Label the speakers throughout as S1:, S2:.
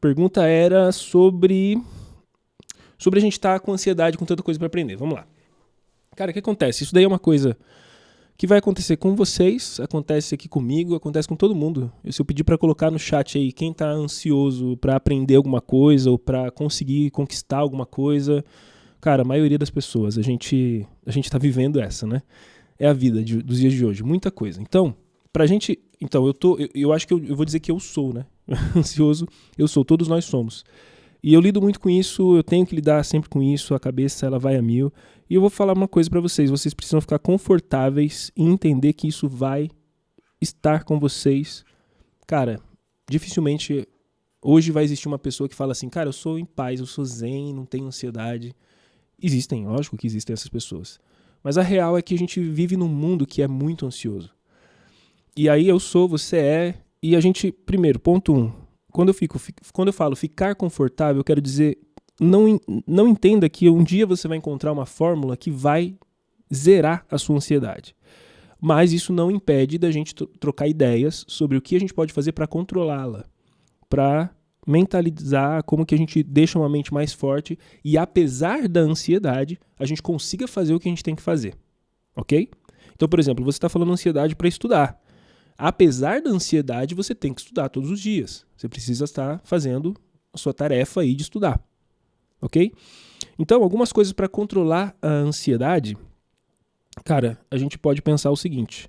S1: pergunta era sobre a gente estar com ansiedade, com tanta coisa para aprender. Vamos lá. Cara, o que acontece? Isso daí é uma coisa que vai acontecer com vocês, acontece aqui comigo, acontece com todo mundo. E se eu pedir para colocar no chat aí quem tá ansioso para aprender alguma coisa ou para conseguir conquistar alguma coisa, cara, a maioria das pessoas, a gente tá vivendo essa, né? É a vida dos dias de hoje, muita coisa. Então, pra gente, eu acho que eu vou dizer que eu sou, né? Ansioso, eu sou, todos nós somos. E eu lido muito com isso, eu tenho que lidar sempre com isso, a cabeça ela vai a mil. E eu vou falar uma coisa pra vocês precisam ficar confortáveis e entender que isso vai estar com vocês. Cara, dificilmente hoje vai existir uma pessoa que fala assim, cara, eu sou em paz, eu sou zen, não tenho ansiedade. Existem, lógico que existem essas pessoas. Mas a real é que a gente vive num mundo que é muito ansioso. E aí eu sou, você é, e a gente, primeiro, ponto 1, quando eu falo ficar confortável, eu quero dizer, não entenda que um dia você vai encontrar uma fórmula que vai zerar a sua ansiedade. Mas isso não impede da gente trocar ideias sobre o que a gente pode fazer para controlá-la, para mentalizar como que a gente deixa uma mente mais forte e, apesar da ansiedade, a gente consiga fazer o que a gente tem que fazer, ok? Então, por exemplo, você está falando ansiedade para estudar. Apesar da ansiedade, você tem que estudar todos os dias. Você precisa estar fazendo a sua tarefa aí de estudar, ok? Então, algumas coisas para controlar a ansiedade, cara, a gente pode pensar o seguinte: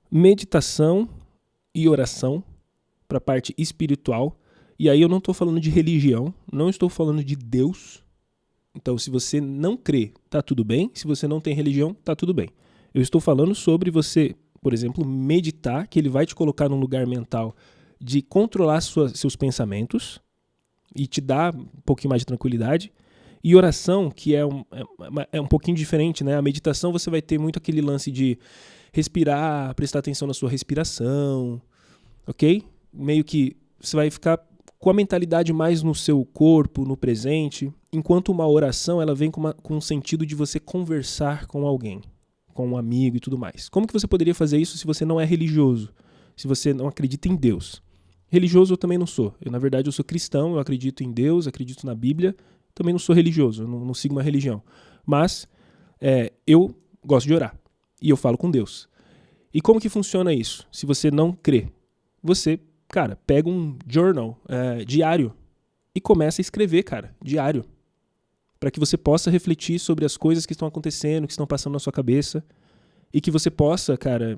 S1: meditação e oração para a parte espiritual. E aí eu não estou falando de religião, não estou falando de Deus. Então, se você não crê, tá tudo bem. Se você não tem religião, tá tudo bem. Eu estou falando sobre você, por exemplo, meditar, que ele vai te colocar num lugar mental de controlar seus pensamentos e te dar um pouquinho mais de tranquilidade. E oração, que é um pouquinho diferente, né? A meditação você vai ter muito aquele lance de respirar, prestar atenção na sua respiração, ok? Meio que você vai ficar com a mentalidade mais no seu corpo, no presente, enquanto uma oração ela vem com um sentido de você conversar com alguém, com um amigo e tudo mais. Como que você poderia fazer isso se você não é religioso? Se você não acredita em Deus? Religioso eu também não sou. Na verdade, eu sou cristão, eu acredito em Deus, acredito na Bíblia, também não sou religioso, eu não sigo uma religião. Mas eu gosto de orar e eu falo com Deus. E como que funciona isso? Se você não crê, você, cara, pega um journal diário e começa a escrever, cara, diário. Para que você possa refletir sobre as coisas que estão acontecendo, que estão passando na sua cabeça. E que você possa, cara,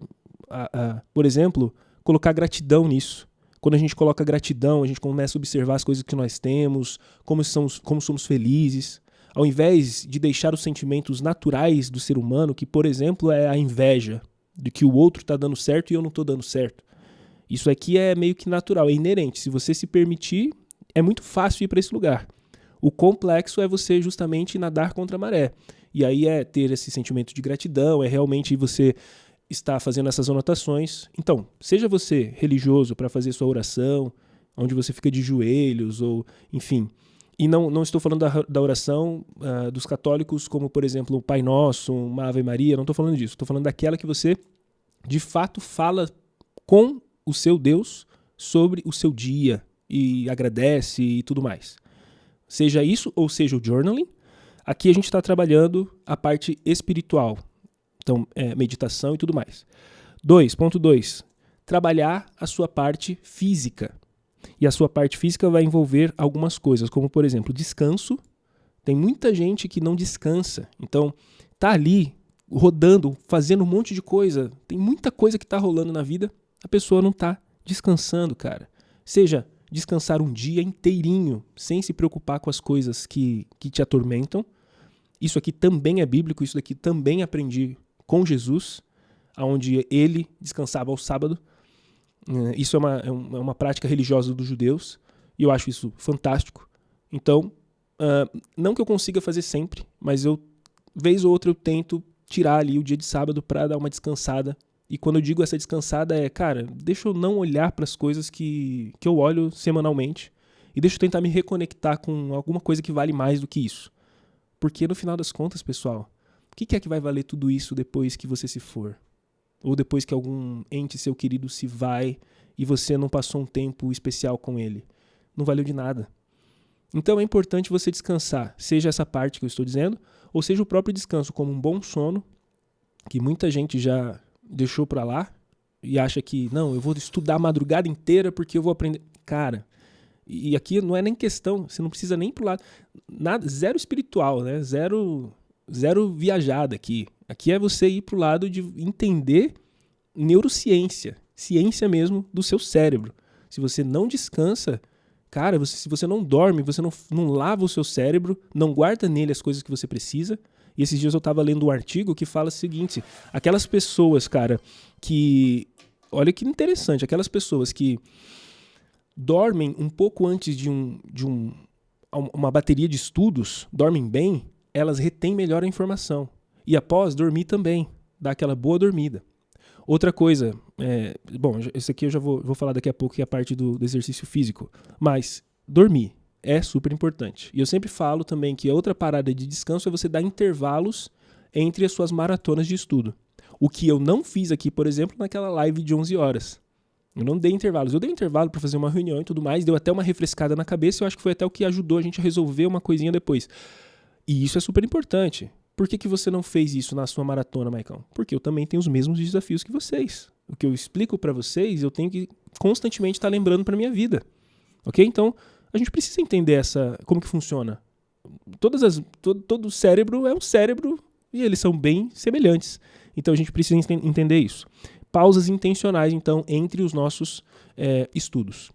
S1: por exemplo, colocar gratidão nisso. Quando a gente coloca gratidão, a gente começa a observar as coisas que nós temos, como somos felizes. Ao invés de deixar os sentimentos naturais do ser humano, que, por exemplo, é a inveja de que o outro está dando certo e eu não estou dando certo. Isso aqui é meio que natural, é inerente. Se você se permitir, é muito fácil ir para esse lugar. O complexo é você justamente nadar contra a maré. E aí é ter esse sentimento de gratidão, é realmente você estar fazendo essas anotações. Então, seja você religioso para fazer sua oração, onde você fica de joelhos, ou enfim. E não estou falando da oração dos católicos, como, por exemplo, o Pai Nosso, uma Ave Maria, não estou falando disso. Estou falando daquela que você, de fato, fala com o seu Deus sobre o seu dia e agradece e tudo mais. Seja isso ou seja o journaling, aqui a gente está trabalhando a parte espiritual. Então, meditação e tudo mais. 2.2. Trabalhar a sua parte física. E a sua parte física vai envolver algumas coisas, como, por exemplo, descanso. Tem muita gente que não descansa. Então, tá ali rodando, fazendo um monte de coisa. Tem muita coisa que tá rolando na vida. A pessoa não tá descansando, cara. Seja descansar um dia inteirinho, sem se preocupar com as coisas que te atormentam. Isso aqui também é bíblico, isso daqui também aprendi com Jesus, onde ele descansava ao sábado. Isso é uma prática religiosa dos judeus, e eu acho isso fantástico. Então, não que eu consiga fazer sempre, mas vez ou outra eu tento tirar ali o dia de sábado para dar uma descansada. E quando eu digo essa descansada cara, deixa eu não olhar para as coisas que eu olho semanalmente e deixa eu tentar me reconectar com alguma coisa que vale mais do que isso. Porque no final das contas, pessoal, o que é que vai valer tudo isso depois que você se for? Ou depois que algum ente seu querido se vai e você não passou um tempo especial com ele? não valeu de nada. Então é importante você descansar, seja essa parte que eu estou dizendo, ou seja o próprio descanso, como um bom sono, que muita gente já deixou pra lá e acha que, não, eu vou estudar a madrugada inteira porque eu vou aprender. Cara, e aqui não é nem questão, você não precisa nem pro lado, nada, zero espiritual, né? Zero viajada aqui. Aqui é você ir pro lado de entender neurociência, ciência mesmo do seu cérebro. Se você não descansa, cara, se você não dorme, você não lava o seu cérebro, não guarda nele as coisas que você precisa. E esses dias eu tava lendo um artigo que fala o seguinte, aquelas pessoas, cara, que... Olha que interessante, aquelas pessoas que dormem um pouco antes de uma bateria de estudos, dormem bem, elas retêm melhor a informação. E após, dormir também, dá aquela boa dormida. Outra coisa, bom, isso aqui eu já vou falar daqui a pouco, que é a parte do exercício físico. Mas dormir é super importante. E eu sempre falo também que a outra parada de descanso é você dar intervalos entre as suas maratonas de estudo. O que eu não fiz aqui, por exemplo, naquela live de 11 horas. Eu não dei intervalos. Eu dei intervalo para fazer uma reunião e tudo mais, deu até uma refrescada na cabeça, eu acho que foi até o que ajudou a gente a resolver uma coisinha depois. E isso é super importante. Por que você não fez isso na sua maratona, Maicão? Porque eu também tenho os mesmos desafios que vocês. O que eu explico para vocês, eu tenho que constantemente estar lembrando para minha vida. Ok? Então, a gente precisa entender como que funciona. Todo cérebro é um cérebro e eles são bem semelhantes. Então, a gente precisa entender isso. Pausas intencionais, então, entre os nossos estudos.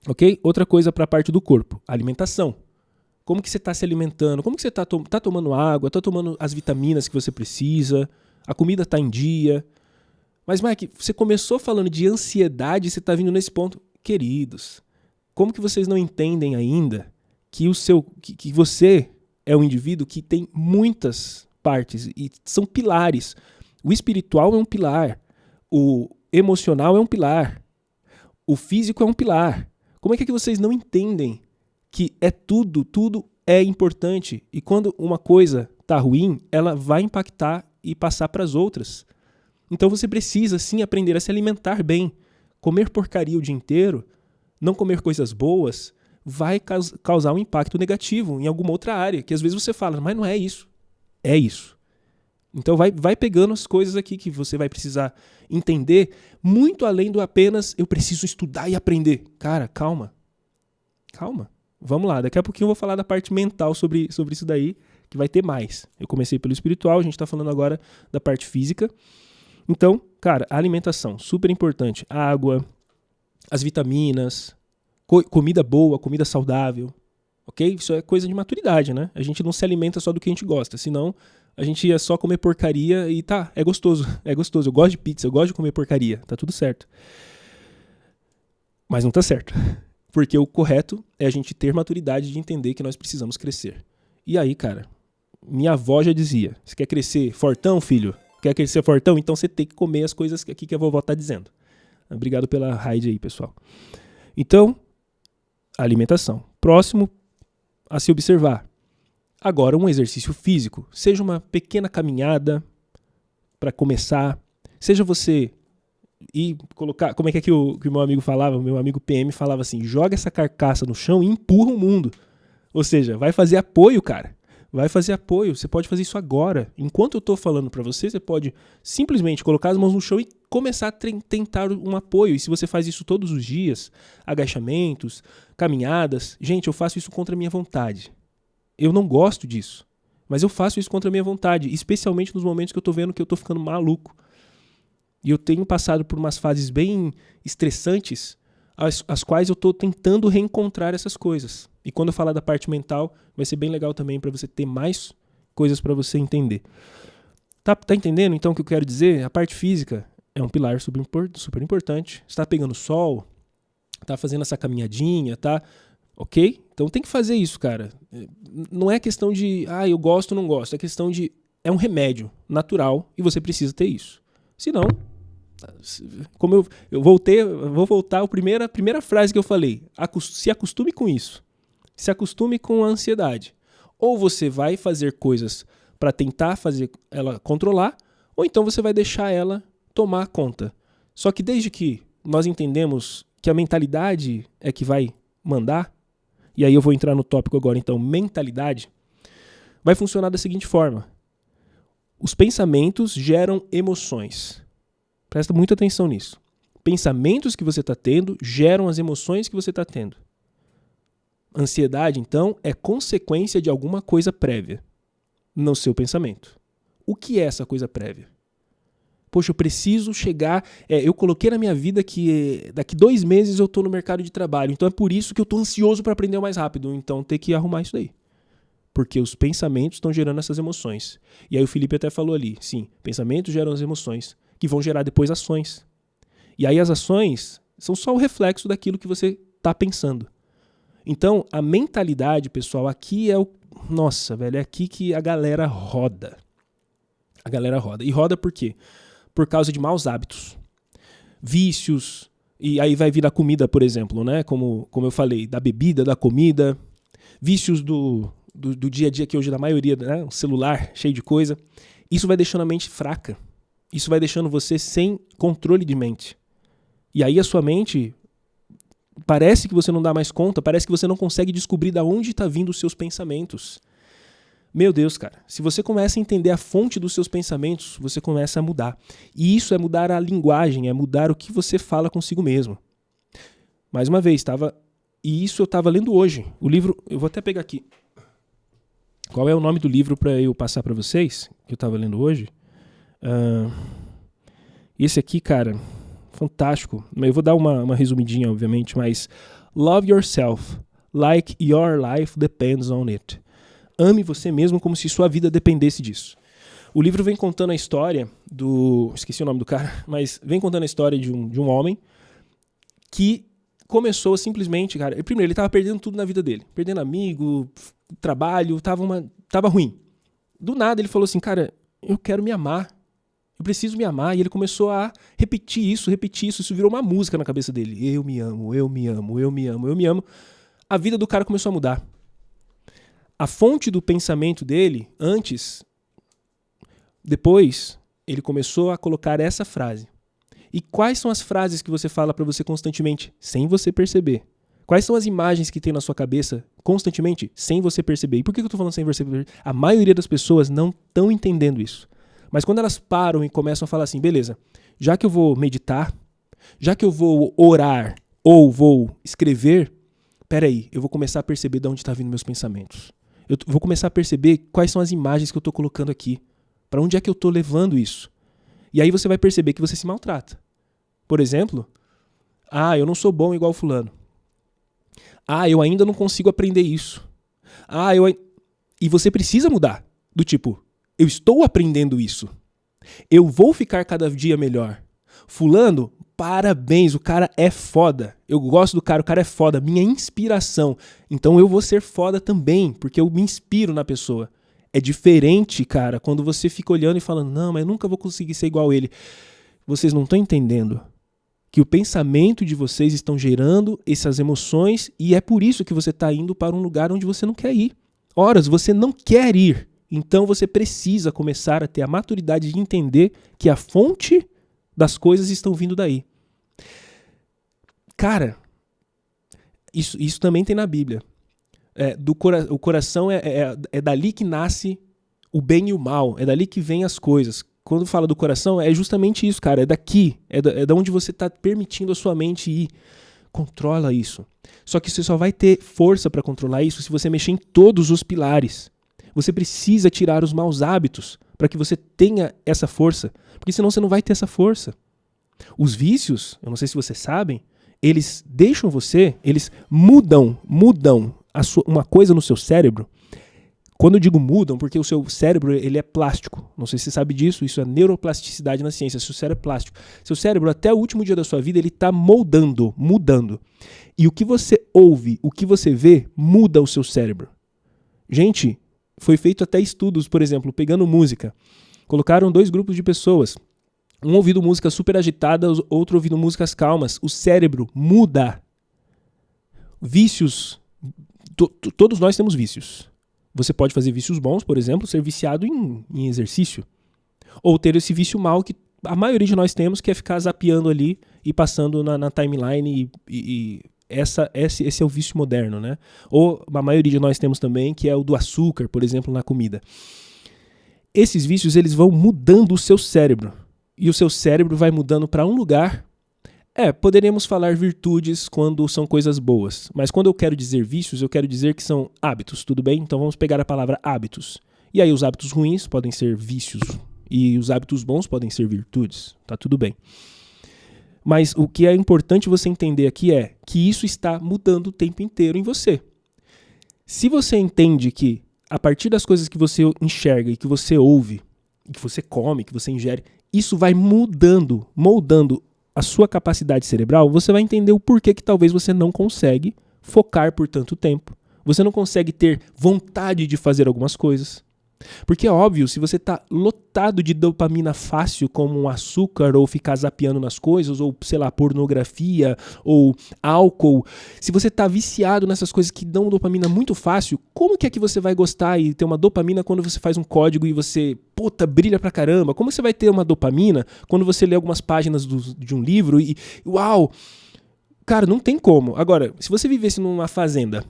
S1: Ok? Outra coisa para a parte do corpo, alimentação. Como que você está se alimentando? Como que você está tomando água? Está tomando as vitaminas que você precisa? A comida está em dia? Mas, Mike, você começou falando de ansiedade e você está vindo nesse ponto. Queridos, como que vocês não entendem ainda que você é um indivíduo que tem muitas partes e são pilares? O espiritual é um pilar. O emocional é um pilar. O físico é um pilar. Como é que vocês não entendem que tudo é importante e quando uma coisa tá ruim, ela vai impactar e passar para as outras. Então você precisa sim aprender a se alimentar bem. Comer porcaria o dia inteiro, não comer coisas boas, vai causar um impacto negativo em alguma outra área, que às vezes você fala, mas não é isso. É isso. Então vai pegando as coisas aqui que você vai precisar entender, muito além do apenas eu preciso estudar e aprender. Cara, calma. Vamos lá, daqui a pouquinho eu vou falar da parte mental sobre isso daí, que vai ter mais. Eu comecei pelo espiritual, a gente está falando agora da parte física. Então, cara, a alimentação, super importante. Água, as vitaminas, comida boa, comida saudável, ok? Isso é coisa de maturidade, né? A gente não se alimenta só do que a gente gosta, senão a gente ia só comer porcaria e tá, é gostoso. Eu gosto de pizza, eu gosto de comer porcaria, tá tudo certo. Mas não tá certo. Porque o correto é a gente ter maturidade de entender que nós precisamos crescer. E aí, cara, minha avó já dizia, você quer crescer fortão, filho? Quer crescer fortão? Então você tem que comer as coisas aqui que a vovó tá dizendo. Obrigado pela raid aí, pessoal. Então, alimentação. Próximo a se observar. Agora, um exercício físico. Seja uma pequena caminhada para começar. Seja você ir colocar... Como é que o meu amigo falava? O meu amigo PM falava assim, joga essa carcaça no chão e empurra o mundo. Ou seja, vai fazer apoio, cara. Vai fazer apoio. Você pode fazer isso agora. Enquanto eu estou falando para você, você pode simplesmente colocar as mãos no chão e começar a tentar um apoio. E se você faz isso todos os dias, agachamentos, caminhadas... Gente, eu faço isso contra a minha vontade. Eu não gosto disso. Mas eu faço isso contra a minha vontade. Especialmente nos momentos que eu estou vendo que eu estou ficando maluco. E eu tenho passado por umas fases bem estressantes, as quais eu estou tentando reencontrar essas coisas. E quando eu falar da parte mental, vai ser bem legal também para você ter mais coisas para você entender. Tá entendendo então o que eu quero dizer? A parte física é um pilar super importante. Você está pegando sol, está fazendo essa caminhadinha, tá? Ok? Então tem que fazer isso, cara. Não é questão de, eu gosto ou não gosto. É questão de, é um remédio natural e você precisa ter isso. Senão, como eu vou voltar à primeira frase que eu falei. Se acostume com isso. Se acostume com a ansiedade. Ou você vai fazer coisas para tentar fazer ela controlar, ou então você vai deixar ela tomar conta. Só que desde que nós entendemos que a mentalidade é que vai mandar, e aí eu vou entrar no tópico agora, então, mentalidade, vai funcionar da seguinte forma. Os pensamentos geram emoções. Presta muita atenção nisso. Pensamentos que você está tendo geram as emoções que você está tendo. Ansiedade, então, é consequência de alguma coisa prévia no seu pensamento. O que é essa coisa prévia? Poxa, eu preciso chegar... eu coloquei na minha vida que daqui 2 meses eu estou no mercado de trabalho, então é por isso que eu estou ansioso para aprender mais rápido. Então tem que arrumar isso daí. Porque os pensamentos estão gerando essas emoções. E aí o Felipe até falou ali, sim, pensamentos geram as emoções, que vão gerar depois ações. E aí as ações são só o reflexo daquilo que você está pensando. Então, a mentalidade, pessoal, aqui é o... Nossa, velho, é aqui que a galera roda. A galera roda. E roda por quê? Por causa de maus hábitos. Vícios, e aí vai vir da comida, por exemplo, né? Como eu falei, da bebida, da comida. Vícios do dia a dia, que hoje da maioria, né? Um celular cheio de coisa. Isso vai deixando a mente fraca. Isso vai deixando você sem controle de mente. E aí a sua mente... Parece que você não dá mais conta, parece que você não consegue descobrir de onde está vindo os seus pensamentos. Meu Deus, cara, se você começa a entender a fonte dos seus pensamentos, você começa a mudar. E isso é mudar a linguagem, é mudar o que você fala consigo mesmo. Mais uma vez, isso eu estava lendo hoje. O livro, eu vou até pegar aqui. Qual é o nome do livro para eu passar para vocês, que eu estava lendo hoje? Esse aqui, cara... Fantástico. Eu vou dar uma resumidinha, obviamente, mas Love Yourself, like your life depends on it. Ame você mesmo como se sua vida dependesse disso. O livro vem contando a história do... Esqueci o nome do cara, mas vem contando a história de um homem que começou simplesmente, cara... Primeiro, ele estava perdendo tudo na vida dele. Perdendo amigo, trabalho, tava ruim. Do nada, ele falou assim, cara, eu quero me amar. Eu preciso me amar. E ele começou a repetir isso. Isso virou uma música na cabeça dele. Eu me amo, eu me amo, eu me amo, eu me amo. A vida do cara começou a mudar. A fonte do pensamento dele, depois, ele começou a colocar essa frase. E quais são as frases que você fala para você constantemente, sem você perceber? Quais são as imagens que tem na sua cabeça constantemente, sem você perceber? E por que eu tô falando sem você perceber? A maioria das pessoas não estão entendendo isso. Mas quando elas param e começam a falar assim, beleza, já que eu vou meditar, já que eu vou orar ou vou escrever, peraí, eu vou começar a perceber de onde estão vindo meus pensamentos. Eu vou começar a perceber quais são as imagens que eu estou colocando aqui. Para onde é que eu estou levando isso? E aí você vai perceber que você se maltrata. Por exemplo, eu não sou bom igual fulano. Eu ainda não consigo aprender isso. E você precisa mudar. Do tipo... Eu estou aprendendo isso. Eu vou ficar cada dia melhor. Fulano, parabéns, o cara é foda. Eu gosto do cara, o cara é foda, minha inspiração. Então eu vou ser foda também, porque eu me inspiro na pessoa. É diferente, cara, quando você fica olhando e falando, não, mas eu nunca vou conseguir ser igual a ele. Vocês não estão entendendo que o pensamento de vocês estão gerando essas emoções e é por isso que você está indo para um lugar onde você não quer ir. Horas, você não quer ir. Então você precisa começar a ter a maturidade de entender que a fonte das coisas estão vindo daí. Cara, isso também tem na Bíblia. O coração é dali que nasce o bem e o mal, é dali que vem as coisas. Quando fala do coração, é justamente isso, cara, é daqui, é da onde você está permitindo a sua mente ir. Controla isso. Só que você só vai ter força para controlar isso se você mexer em todos os pilares. Você precisa tirar os maus hábitos para que você tenha essa força, porque senão você não vai ter essa força. Os vícios, eu não sei se vocês sabem, eles deixam eles mudam uma coisa no seu cérebro. Quando eu digo mudam, porque o seu cérebro ele é plástico. Não sei se você sabe disso, isso é neuroplasticidade na ciência. Seu cérebro é plástico. Seu cérebro, até o último dia da sua vida, ele está mudando. E o que você ouve, o que você vê, muda o seu cérebro. Gente... Foi feito até estudos, por exemplo, pegando música. Colocaram 2 grupos de pessoas. Um ouvindo músicas super agitadas, outro ouvindo músicas calmas. O cérebro muda. Vícios. Todos nós temos vícios. Você pode fazer vícios bons, por exemplo, ser viciado em exercício. Ou ter esse vício mal que a maioria de nós temos, que é ficar zapeando ali e passando na timeline e Esse é o vício moderno, né? Ou a maioria de nós temos também, que é o do açúcar, por exemplo, na comida. Esses vícios, eles vão mudando o seu cérebro. E o seu cérebro vai mudando para um lugar. Poderíamos falar virtudes quando são coisas boas. Mas quando eu quero dizer vícios, eu quero dizer que são hábitos, tudo bem? Então vamos pegar a palavra hábitos. E aí os hábitos ruins podem ser vícios. E os hábitos bons podem ser virtudes. Tá tudo bem. Mas o que é importante você entender aqui é que isso está mudando o tempo inteiro em você. Se você entende que a partir das coisas que você enxerga e que você ouve, que você come, que você ingere, isso vai moldando a sua capacidade cerebral, você vai entender o porquê que talvez você não consegue focar por tanto tempo. Você não consegue ter vontade de fazer algumas coisas. Porque é óbvio, se você está lotado de dopamina fácil, como um açúcar, ou ficar zapeando nas coisas, ou, sei lá, pornografia, ou álcool, se você está viciado nessas coisas que dão dopamina muito fácil, como que é que você vai gostar e ter uma dopamina quando você faz um código e você, brilha pra caramba? Como você vai ter uma dopamina quando você lê algumas páginas de um livro e, uau! Cara, não tem como. Agora, se você vivesse numa fazenda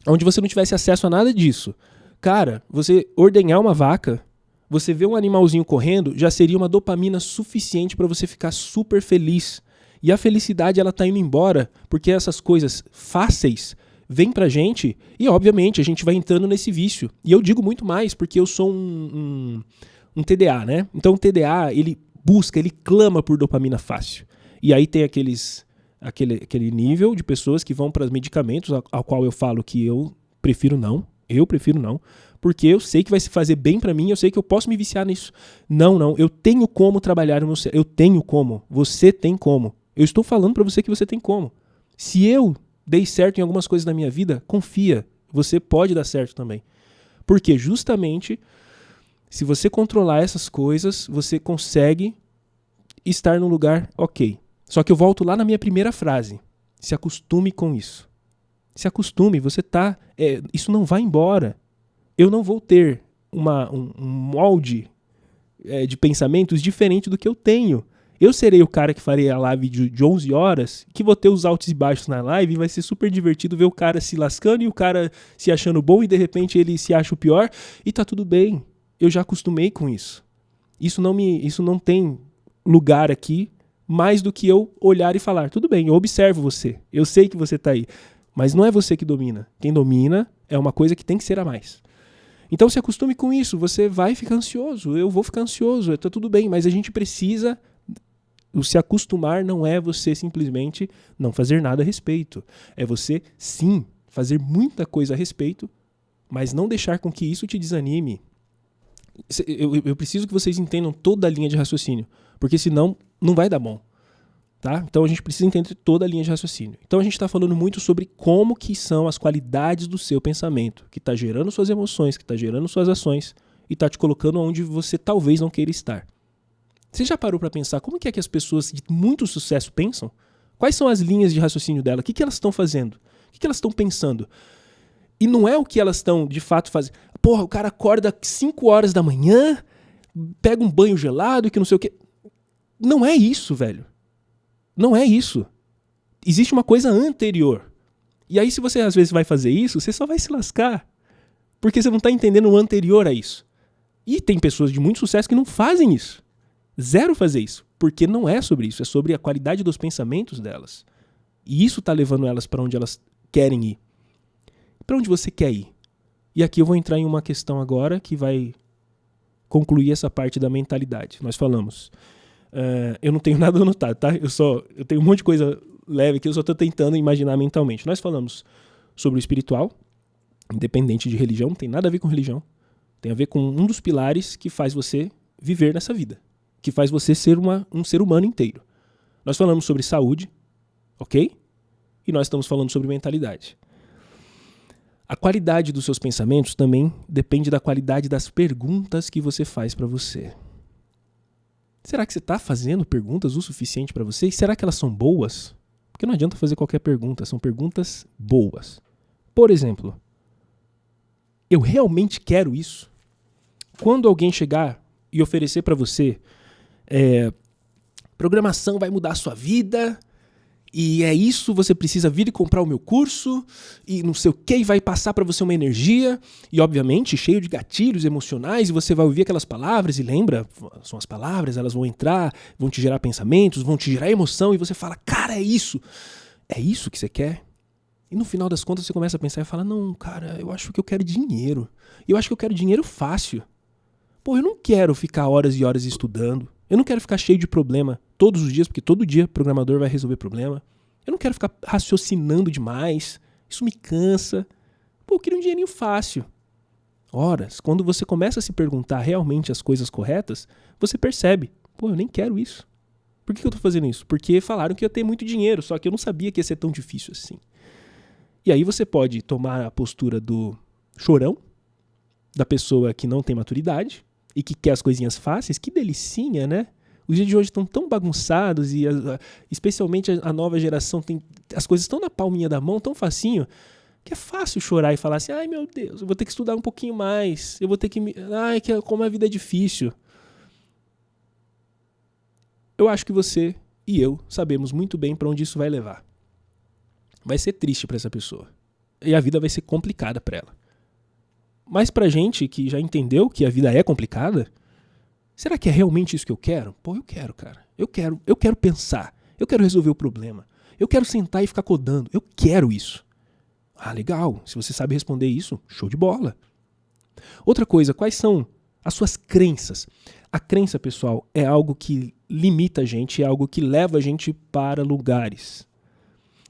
S1: onde você não tivesse acesso a nada disso, cara, você ordenhar uma vaca, você ver um animalzinho correndo, já seria uma dopamina suficiente para você ficar super feliz. E a felicidade, ela tá indo embora, porque essas coisas fáceis vêm pra gente e, obviamente, a gente vai entrando nesse vício. E eu digo muito mais, porque eu sou um TDA, né? Então o TDA, ele clama por dopamina fácil. E aí tem aquele nível de pessoas que vão para medicamentos, ao qual eu falo que eu prefiro não, porque eu sei que vai se fazer bem pra mim, eu sei que eu posso me viciar nisso. Não, eu tenho como trabalhar no meu cérebro, eu tenho como, você tem como. Eu estou falando pra você que você tem como. Se eu dei certo em algumas coisas na minha vida, confia, você pode dar certo também. Porque justamente, se você controlar essas coisas, você consegue estar num lugar ok. Só que eu volto lá na minha primeira frase, se acostume com isso. Se acostume, isso não vai embora. Eu não vou ter um molde de pensamentos diferente do que eu tenho. Eu serei o cara que farei a live de 11 horas, que vou ter os altos e baixos na live, e vai ser super divertido ver o cara se lascando e o cara se achando bom e de repente ele se acha o pior. E tá tudo bem. Eu já acostumei com isso. Isso não tem lugar aqui mais do que eu olhar e falar, tudo bem, eu observo você. Eu sei que você tá aí. Mas não é você que domina. Quem domina é uma coisa que tem que ser a mais. Então se acostume com isso, você vai ficar ansioso, eu vou ficar ansioso, tá tudo bem, mas a gente precisa... O se acostumar não é você simplesmente não fazer nada a respeito. É você, sim, fazer muita coisa a respeito, mas não deixar com que isso te desanime. Eu preciso que vocês entendam toda a linha de raciocínio, porque senão não vai dar bom. Tá? Então a gente precisa entender toda a linha de raciocínio. Então a gente está falando muito sobre como que são as qualidades do seu pensamento, que está gerando suas emoções, que está gerando suas ações e está te colocando onde você talvez não queira estar. Você já parou para pensar como que é que as pessoas de muito sucesso pensam? Quais são as linhas de raciocínio dela? O que elas estão fazendo? O que elas estão pensando? E não é o que elas estão de fato fazendo. Porra, o cara acorda 5 horas da manhã, pega um banho gelado, que não sei o quê. Não é isso, velho. Não é isso. Existe uma coisa anterior. E aí se você às vezes vai fazer isso, você só vai se lascar. Porque você não está entendendo o anterior a isso. E tem pessoas de muito sucesso que não fazem isso. Zero fazer isso. Porque não é sobre isso. É sobre a qualidade dos pensamentos delas. E isso está levando elas para onde elas querem ir. Para onde você quer ir? E aqui eu vou entrar em uma questão agora que vai concluir essa parte da mentalidade. Nós falamos... eu não tenho nada anotado, tá? Eu tenho um monte de coisa leve que eu só estou tentando imaginar mentalmente. Nós falamos sobre o espiritual, independente de religião, não tem nada a ver com religião. Tem a ver com um dos pilares que faz você viver nessa vida, que faz você ser um ser humano inteiro. Nós falamos sobre saúde, ok? E nós estamos falando sobre mentalidade. A qualidade dos seus pensamentos também depende da qualidade das perguntas que você faz para você. Será que você está fazendo perguntas o suficiente para você? E será que elas são boas? Porque não adianta fazer qualquer pergunta, são perguntas boas. Por exemplo, eu realmente quero isso? Quando alguém chegar e oferecer para você, programação vai mudar a sua vida e é isso, você precisa vir e comprar o meu curso, e não sei o que, e vai passar para você uma energia, e obviamente cheio de gatilhos emocionais, e você vai ouvir aquelas palavras, e lembra, são as palavras, elas vão entrar, vão te gerar pensamentos, vão te gerar emoção, e você fala, cara, é isso que você quer? E no final das contas você começa a pensar e fala, não, cara, eu acho que eu quero dinheiro, eu acho que eu quero dinheiro fácil. Pô, eu não quero ficar horas e horas estudando. Eu não quero ficar cheio de problema todos os dias, porque todo dia o programador vai resolver problema. Eu não quero ficar raciocinando demais. Isso me cansa. Pô, eu queria um dinheirinho fácil. Horas, quando você começa a se perguntar realmente as coisas corretas, você percebe, pô, eu nem quero isso. Por que eu tô fazendo isso? Porque falaram que ia ter muito dinheiro, só que eu não sabia que ia ser tão difícil assim. E aí você pode tomar a postura do chorão, da pessoa que não tem maturidade, e que quer as coisinhas fáceis, que delicinha, né? Os dias de hoje estão tão bagunçados e especialmente a nova geração tem as coisas tão na palminha da mão, tão facinho, que é fácil chorar e falar assim, ai meu Deus, eu vou ter que estudar um pouquinho mais, eu vou ter que... Ai, como a vida é difícil. Eu acho que você e eu sabemos muito bem para onde isso vai levar. Vai ser triste para essa pessoa. E a vida vai ser complicada para ela. Mas pra gente que já entendeu que a vida é complicada, será que é realmente isso que eu quero? Pô, eu quero, cara. Eu quero pensar. Eu quero resolver o problema. Eu quero sentar e ficar codando. Eu quero isso. Ah, legal. Se você sabe responder isso, show de bola. Outra coisa, quais são as suas crenças? A crença, pessoal, é algo que limita a gente, é algo que leva a gente para lugares.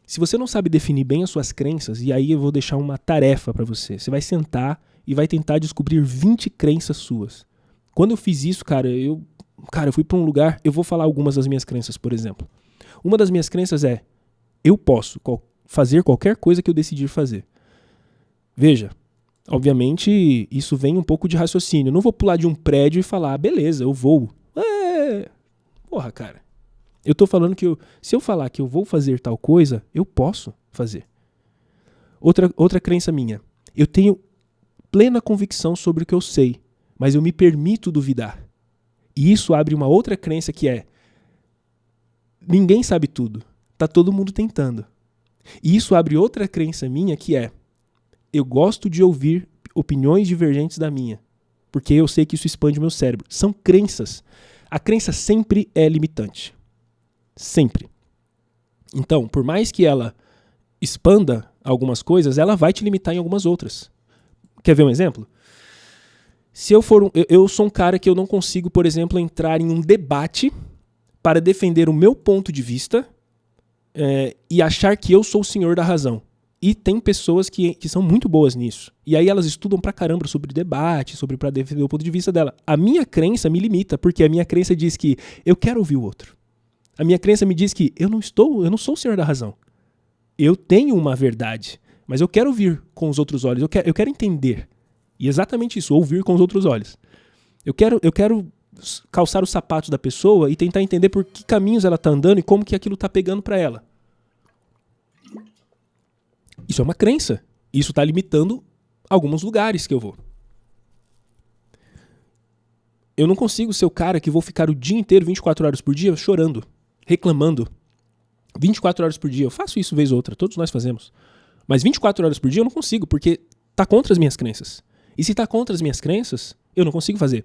S1: Se você não sabe definir bem as suas crenças, e aí eu vou deixar uma tarefa para você. Você vai sentar e vai tentar descobrir 20 crenças suas. Quando eu fiz isso, cara, eu fui para um lugar, eu vou falar algumas das minhas crenças, por exemplo. Uma das minhas crenças é, eu posso fazer qualquer coisa que eu decidir fazer. Veja, obviamente isso vem um pouco de raciocínio. Eu não vou pular de um prédio e falar, beleza, eu vou. Porra, cara. Eu tô falando que se eu falar que eu vou fazer tal coisa, eu posso fazer. Outra crença minha, eu tenho plena convicção sobre o que eu sei, mas eu me permito duvidar. E isso abre uma outra crença que é, ninguém sabe tudo, tá todo mundo tentando. E isso abre outra crença minha que é, eu gosto de ouvir opiniões divergentes da minha, porque eu sei que isso expande o meu cérebro. São crenças. A crença sempre é limitante. Sempre. Então, por mais que ela expanda algumas coisas, ela vai te limitar em algumas outras. Quer ver um exemplo? Se eu sou um cara que eu não consigo, por exemplo, entrar em um debate para defender o meu ponto de vista e achar que eu sou o senhor da razão. E tem pessoas que são muito boas nisso. E aí elas estudam pra caramba sobre debate, para defender o ponto de vista dela. A minha crença me limita, porque a minha crença diz que eu quero ouvir o outro. A minha crença me diz que eu não sou o senhor da razão. Eu tenho uma verdade, mas eu quero ouvir com os outros olhos, eu quero entender. E exatamente isso, ouvir com os outros olhos. Eu quero calçar os sapatos da pessoa e tentar entender por que caminhos ela está andando e como que aquilo está pegando para ela. Isso é uma crença. Isso está limitando alguns lugares que eu vou. Eu não consigo ser o cara que vou ficar o dia inteiro, 24 horas por dia, chorando, reclamando. 24 horas por dia. Eu faço isso vez ou outra, todos nós fazemos. Mas 24 horas por dia eu não consigo, porque está contra as minhas crenças. E se está contra as minhas crenças, eu não consigo fazer.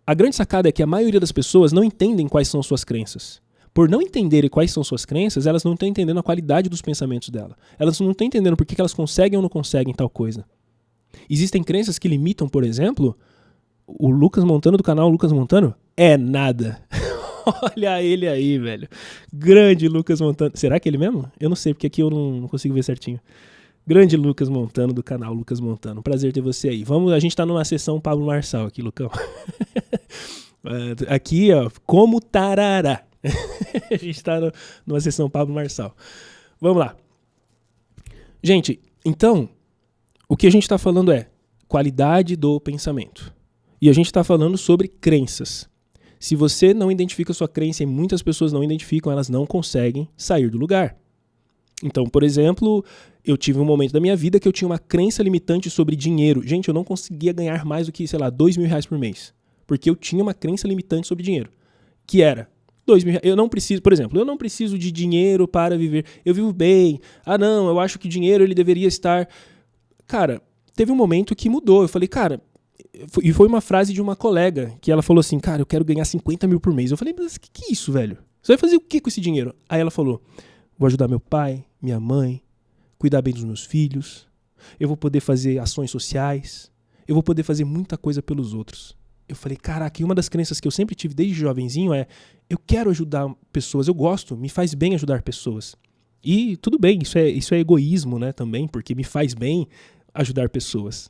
S1: A grande sacada é que a maioria das pessoas não entendem quais são suas crenças. Por não entenderem quais são suas crenças, elas não estão entendendo a qualidade dos pensamentos dela. Elas não estão entendendo por que elas conseguem ou não conseguem tal coisa. Existem crenças que limitam, por exemplo, o Lucas Montano do canal Lucas Montano é nada. Olha ele aí, velho. Grande Lucas Montano. Será que é ele mesmo? Eu não sei, porque aqui eu não consigo ver certinho. Grande Lucas Montano do canal Lucas Montano. Prazer ter você aí. A gente tá numa sessão Pablo Marçal aqui, Lucão. Aqui, ó, como tarará. A gente tá numa sessão Pablo Marçal. Vamos lá. Gente, então, o que a gente tá falando é qualidade do pensamento. E a gente tá falando sobre crenças. Se você não identifica a sua crença, e muitas pessoas não identificam, elas não conseguem sair do lugar. Então, por exemplo, eu tive um momento da minha vida que eu tinha uma crença limitante sobre dinheiro. Gente, eu não conseguia ganhar mais do que, sei lá, R$2.000 por mês. Porque eu tinha uma crença limitante sobre dinheiro. Que era, R$2.000. Eu não preciso, por exemplo, eu não preciso de dinheiro para viver. Eu vivo bem. Ah, não, eu acho que o dinheiro ele deveria estar... Cara, teve um momento que mudou. Eu falei, cara... E foi uma frase de uma colega, que ela falou assim, cara, eu quero ganhar 50 mil por mês. Eu falei, mas que é isso, velho? Você vai fazer o que com esse dinheiro? Aí ela falou, vou ajudar meu pai, minha mãe, cuidar bem dos meus filhos, eu vou poder fazer ações sociais, eu vou poder fazer muita coisa pelos outros. Eu falei, caraca, e uma das crenças que eu sempre tive desde jovenzinho é, eu quero ajudar pessoas, eu gosto, me faz bem ajudar pessoas. E tudo bem, isso é egoísmo, né, também, porque me faz bem ajudar pessoas.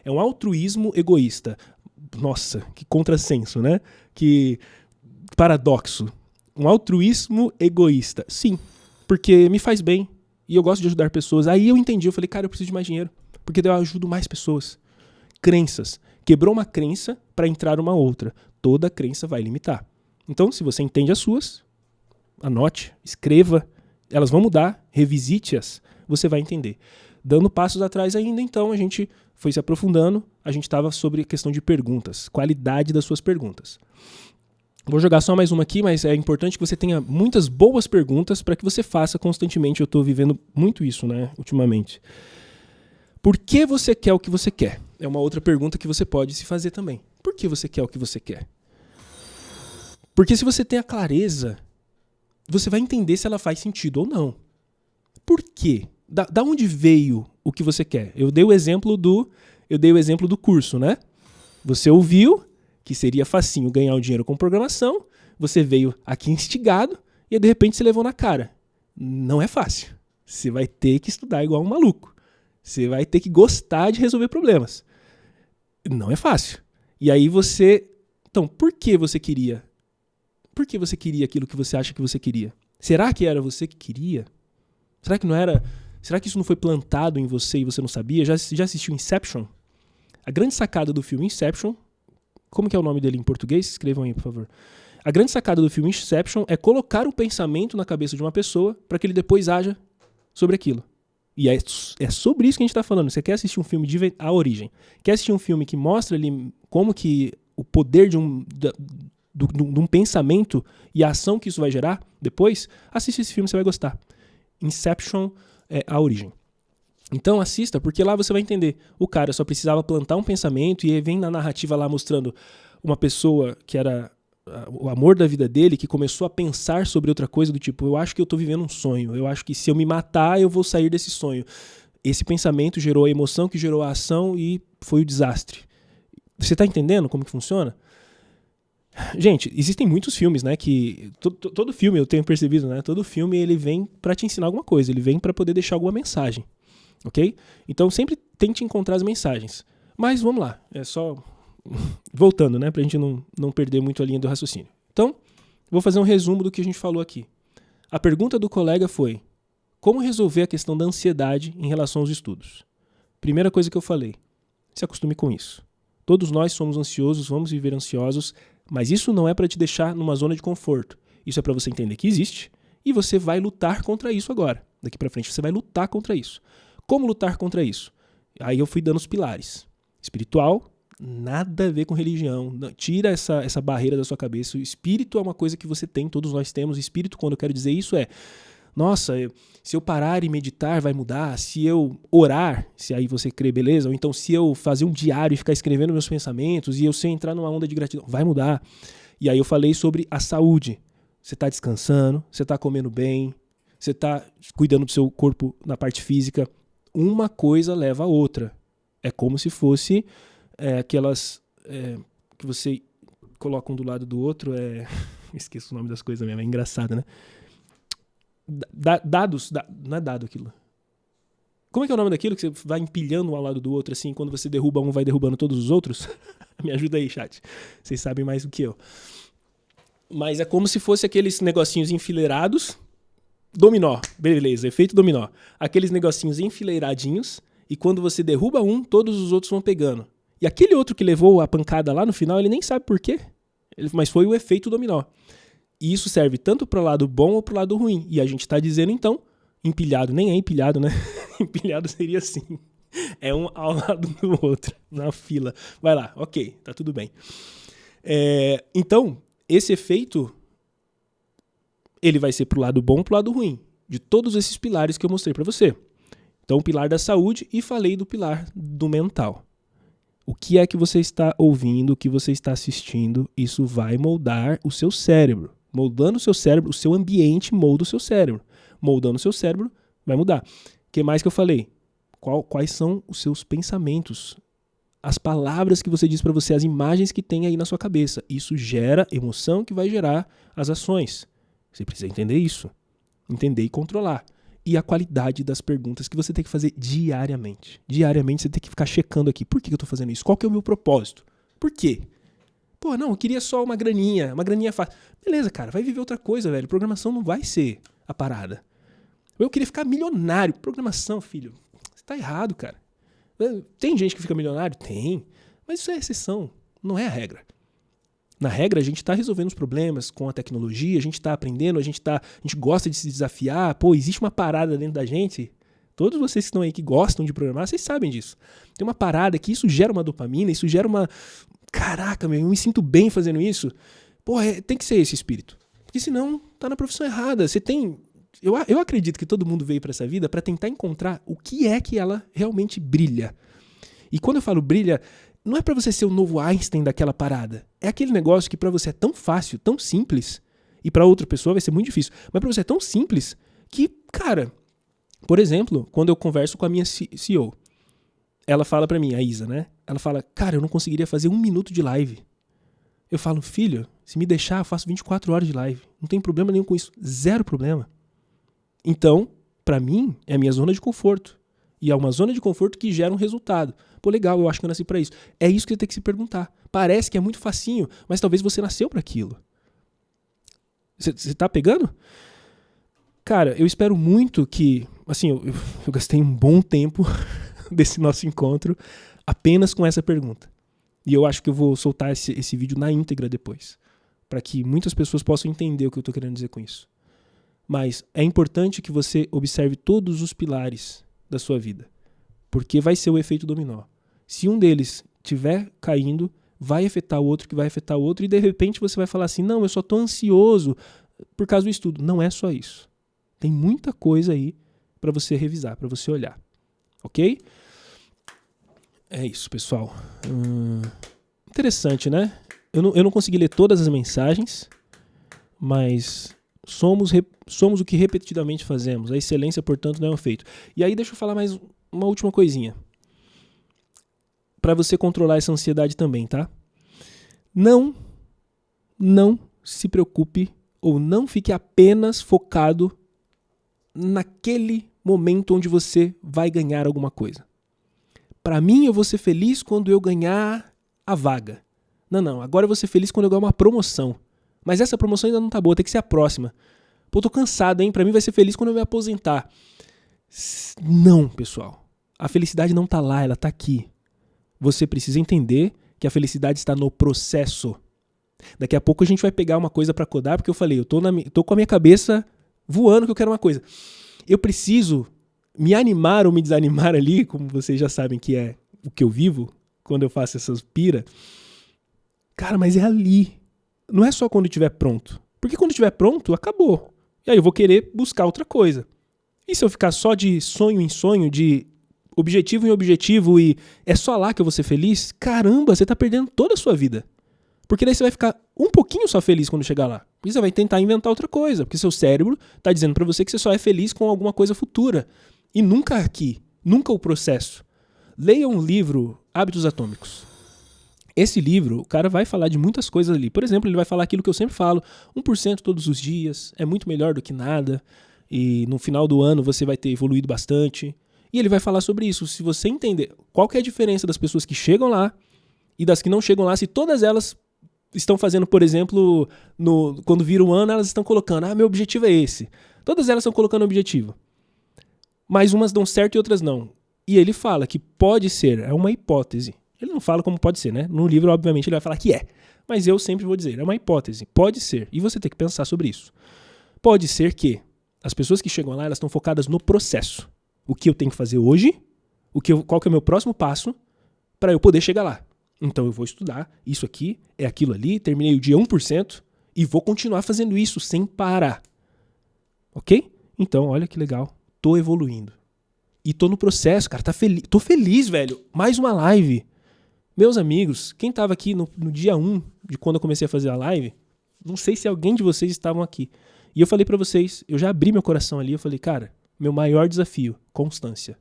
S1: É um altruísmo egoísta. Nossa, que contrassenso, né? Que paradoxo. Um altruísmo egoísta. Sim, porque me faz bem e eu gosto de ajudar pessoas. Aí eu entendi, eu falei, cara, eu preciso de mais dinheiro, porque daí eu ajudo mais pessoas. Crenças. Quebrou uma crença para entrar uma outra. Toda crença vai limitar. Então, se você entende as suas, anote, escreva, elas vão mudar, revisite-as, você vai entender. Dando passos atrás ainda, então, a gente foi se aprofundando, a gente estava sobre a questão de perguntas, qualidade das suas perguntas. Vou jogar só mais uma aqui, mas é importante que você tenha muitas boas perguntas para que você faça constantemente. Eu estou vivendo muito isso, né, ultimamente. Por que você quer o que você quer? É uma outra pergunta que você pode se fazer também. Por que você quer o que você quer? Porque se você tem a clareza, você vai entender se ela faz sentido ou não. Por quê? Da onde veio o que você quer? Eu dei o exemplo do curso, né? Você ouviu que seria facinho ganhar o dinheiro com programação, você veio aqui instigado e de repente você levou na cara. Não é fácil. Você vai ter que estudar igual um maluco. Você vai ter que gostar de resolver problemas. Não é fácil. E aí você... Então, por que você queria? Por que você queria aquilo que você acha que você queria? Será que era você que queria? Será que não era... Será que isso não foi plantado em você e você não sabia? Já assistiu Inception? A grande sacada do filme Inception... Como que é o nome dele em português? Escrevam aí, por favor. A grande sacada do filme Inception é colocar um pensamento na cabeça de uma pessoa para que ele depois haja sobre aquilo. E é sobre isso que a gente está falando. Você quer assistir um filme de A Origem? Quer assistir um filme que mostra ali como que o poder de um pensamento e a ação que isso vai gerar depois? Assiste esse filme, você vai gostar. Inception é A Origem. Então assista, porque lá você vai entender. O cara só precisava plantar um pensamento e aí vem na narrativa lá mostrando uma pessoa que era o amor da vida dele, que começou a pensar sobre outra coisa do tipo, eu acho que eu tô vivendo um sonho, eu acho que se eu me matar eu vou sair desse sonho. Esse pensamento gerou a emoção que gerou a ação e foi o desastre. Você tá entendendo como que funciona? Gente, existem muitos filmes, né, que... Todo filme, eu tenho percebido, né, todo filme ele vem pra te ensinar alguma coisa, ele vem pra poder deixar alguma mensagem. Ok? Então sempre tente encontrar as mensagens. Mas vamos lá, é só voltando, né, pra gente não perder muito a linha do raciocínio. Então, vou fazer um resumo do que a gente falou aqui. A pergunta do colega foi: como resolver a questão da ansiedade em relação aos estudos? Primeira coisa que eu falei, se acostume com isso. Todos nós somos ansiosos, vamos viver ansiosos, mas isso não é para te deixar numa zona de conforto. Isso é para você entender que existe e você vai lutar contra isso agora. Daqui para frente você vai lutar contra isso. Como lutar contra isso? Aí eu fui dando os pilares. Espiritual, nada a ver com religião. Tira essa barreira da sua cabeça. O espírito é uma coisa que você tem, todos nós temos. Espírito, quando eu quero dizer isso, é... Nossa, se eu parar e meditar vai mudar. Se eu orar, se aí você crê, beleza. Ou então se eu fazer um diário e ficar escrevendo meus pensamentos e eu sei entrar numa onda de gratidão, vai mudar. E aí eu falei sobre a saúde. Você está descansando, você está comendo bem, você está cuidando do seu corpo na parte física. Uma coisa leva a outra. É como se fosse aquelas que você coloca um do lado do outro. Esqueço o nome das coisas mesmo, é engraçado, né? Dados, não é dado aquilo. Como é que é o nome daquilo que você vai empilhando um ao lado do outro, assim, quando você derruba um, vai derrubando todos os outros? Me ajuda aí, chat. Vocês sabem mais do que eu. Mas é como se fosse aqueles negocinhos enfileirados. Dominó, beleza, efeito dominó. Aqueles negocinhos enfileiradinhos, e quando você derruba um, todos os outros vão pegando. E aquele outro que levou a pancada lá no final, ele nem sabe por quê, mas foi o efeito dominó. E isso serve tanto para o lado bom ou para o lado ruim. E a gente está dizendo, então, empilhado, nem é empilhado, né? Empilhado seria assim. É um ao lado do outro, na fila. Vai lá, ok, tá tudo bem. Então, esse efeito ele vai ser pro lado bom e pro lado ruim, de todos esses pilares que eu mostrei para você. Então, o pilar da saúde e falei do pilar do mental. O que é que você está ouvindo, o que você está assistindo, isso vai moldar o seu cérebro. Moldando o seu cérebro, o seu ambiente molda o seu cérebro. Moldando o seu cérebro, vai mudar. O que mais que eu falei? Quais são os seus pensamentos? As palavras que você diz para você, as imagens que tem aí na sua cabeça. Isso gera emoção que vai gerar as ações. Você precisa entender isso. Entender e controlar. E a qualidade das perguntas que você tem que fazer diariamente. Diariamente você tem que ficar checando aqui. Por que eu estou fazendo isso? Qual que é o meu propósito? Por quê? Pô, não, eu queria só uma graninha fácil. Beleza, cara, vai viver outra coisa, velho. Programação não vai ser a parada. Eu queria ficar milionário. Programação, filho, você tá errado, cara. Tem gente que fica milionário? Tem. Mas isso é exceção, não é a regra. Na regra, a gente está resolvendo os problemas com a tecnologia, a gente está aprendendo, a gente gosta de se desafiar. Pô, existe uma parada dentro da gente. Todos vocês que estão aí que gostam de programar, vocês sabem disso. Tem uma parada que isso gera uma dopamina, isso gera uma... Caraca, meu, eu me sinto bem fazendo isso. Pô, tem que ser esse espírito. Porque senão tá na profissão errada. Você tem... Eu acredito que todo mundo veio para essa vida para tentar encontrar o que é que ela realmente brilha. E quando eu falo brilha, não é para você ser o novo Einstein daquela parada. É aquele negócio que para você é tão fácil, tão simples, e para outra pessoa vai ser muito difícil, mas para você é tão simples que, cara, por exemplo, quando eu converso com a minha CEO, ela fala para mim, a Isa, né? Ela fala, cara, eu não conseguiria fazer 1 minuto de live. Eu falo, filho, se me deixar, eu faço 24 horas de live. Não tem problema nenhum com isso. Zero problema. Então, para mim, é a minha zona de conforto. E é uma zona de conforto que gera um resultado. Pô, legal, eu acho que eu nasci para isso. É isso que você tem que se perguntar. Parece que é muito facinho, mas talvez você nasceu para aquilo. Você tá pegando? Cara, eu espero muito que... Assim, eu gastei um bom tempo desse nosso encontro apenas com essa pergunta. E eu acho que eu vou soltar esse vídeo na íntegra depois, para que muitas pessoas possam entender o que eu estou querendo dizer com isso. Mas é importante que você observe todos os pilares da sua vida, porque vai ser o efeito dominó. Se um deles estiver caindo, vai afetar o outro, que vai afetar o outro, e de repente você vai falar assim, não, eu só estou ansioso por causa do estudo. Não é só isso. Tem muita coisa aí para você revisar, para você olhar. Ok? É isso, pessoal. Interessante, né? Eu não consegui ler todas as mensagens, mas somos o que repetidamente fazemos. A excelência, portanto, não é um feito. E aí deixa eu falar mais uma última coisinha. Para você controlar essa ansiedade também, tá? Não se preocupe ou não fique apenas focado naquele momento onde você vai ganhar alguma coisa. Para mim, eu vou ser feliz quando eu ganhar a vaga. Não, agora eu vou ser feliz quando eu ganhar uma promoção. Mas essa promoção ainda não tá boa, tem que ser a próxima. Pô, tô cansado, hein? Pra mim vai ser feliz quando eu me aposentar. Não, pessoal. A felicidade não tá lá, ela tá aqui. Você precisa entender que a felicidade está no processo. Daqui a pouco a gente vai pegar uma coisa pra codar, porque eu falei, eu tô com a minha cabeça voando que eu quero uma coisa. Eu preciso me animar ou me desanimar ali, como vocês já sabem que é o que eu vivo, quando eu faço essas pira. Cara, mas é ali. Não é só quando estiver pronto. Porque quando estiver pronto, acabou. E aí eu vou querer buscar outra coisa. E se eu ficar só de sonho em sonho, de objetivo em objetivo e é só lá que eu vou ser feliz? Caramba, você tá perdendo toda a sua vida. Porque daí você vai ficar um pouquinho só feliz quando chegar lá. Porque você vai tentar inventar outra coisa. Porque seu cérebro tá dizendo pra você que você só é feliz com alguma coisa futura. E nunca aqui. Nunca o processo. Leia um livro, Hábitos Atômicos. Esse livro, o cara vai falar de muitas coisas ali. Por exemplo, ele vai falar aquilo que eu sempre falo, 1% todos os dias, é muito melhor do que nada, e no final do ano você vai ter evoluído bastante. E ele vai falar sobre isso. Se você entender qual que é a diferença das pessoas que chegam lá e das que não chegam lá, se todas elas estão fazendo, por exemplo, quando vira o ano, elas estão colocando, meu objetivo é esse. Todas elas estão colocando objetivo. Mas umas dão certo e outras não. E ele fala que pode ser, é uma hipótese. Ele não fala como pode ser, né? No livro, obviamente, ele vai falar que é. Mas eu sempre vou dizer, é uma hipótese. Pode ser. E você tem que pensar sobre isso. Pode ser que as pessoas que chegam lá, elas estão focadas no processo. O que eu tenho que fazer hoje, qual que é o meu próximo passo para eu poder chegar lá. Então eu vou estudar, isso aqui, é aquilo ali, terminei o dia 1% e vou continuar fazendo isso sem parar. Ok? Então, olha que legal. Tô evoluindo. E tô no processo, cara. Tô feliz, velho. Mais uma live. Meus amigos, quem tava aqui no dia 1 de quando eu comecei a fazer a live, não sei se alguém de vocês estavam aqui. E eu falei pra vocês, eu já abri meu coração ali, eu falei, cara, meu maior desafio, constância.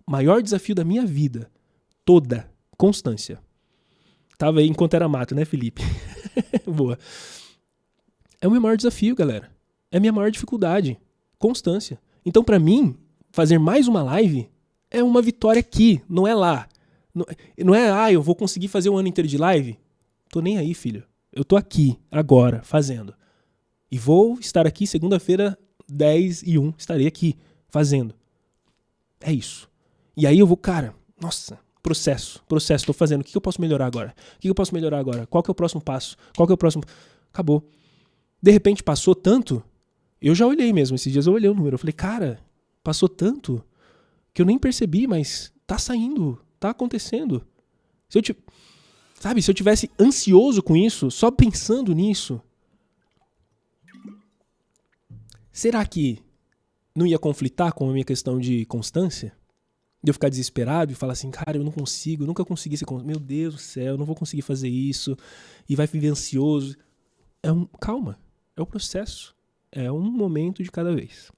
S1: Maior desafio da minha vida, toda, constância. Tava aí enquanto era mato, né, Felipe? Boa. É o meu maior desafio, galera. É a minha maior dificuldade, constância. Então, pra mim, fazer mais uma live é uma vitória aqui, não é lá. Não é, eu vou conseguir fazer um ano inteiro de live? Tô nem aí, filho. Eu tô aqui, agora, fazendo. E vou estar aqui segunda-feira, 10:01, estarei aqui, fazendo. É isso. E aí eu vou, cara, nossa, processo, tô fazendo. O que eu posso melhorar agora? Qual que é o próximo passo? Acabou. De repente passou tanto, eu já olhei mesmo, esses dias eu olhei o número, eu falei, cara, passou tanto que eu nem percebi, mas tá saindo, tá acontecendo. Se eu tivesse ansioso com isso, só pensando nisso, será que não ia conflitar com a minha questão de constância? De eu ficar desesperado e falar assim, cara, eu não consigo, eu nunca consegui ser constante. Meu Deus do céu, eu não vou conseguir fazer isso. E vai viver ansioso. Calma, é o processo. É um momento de cada vez.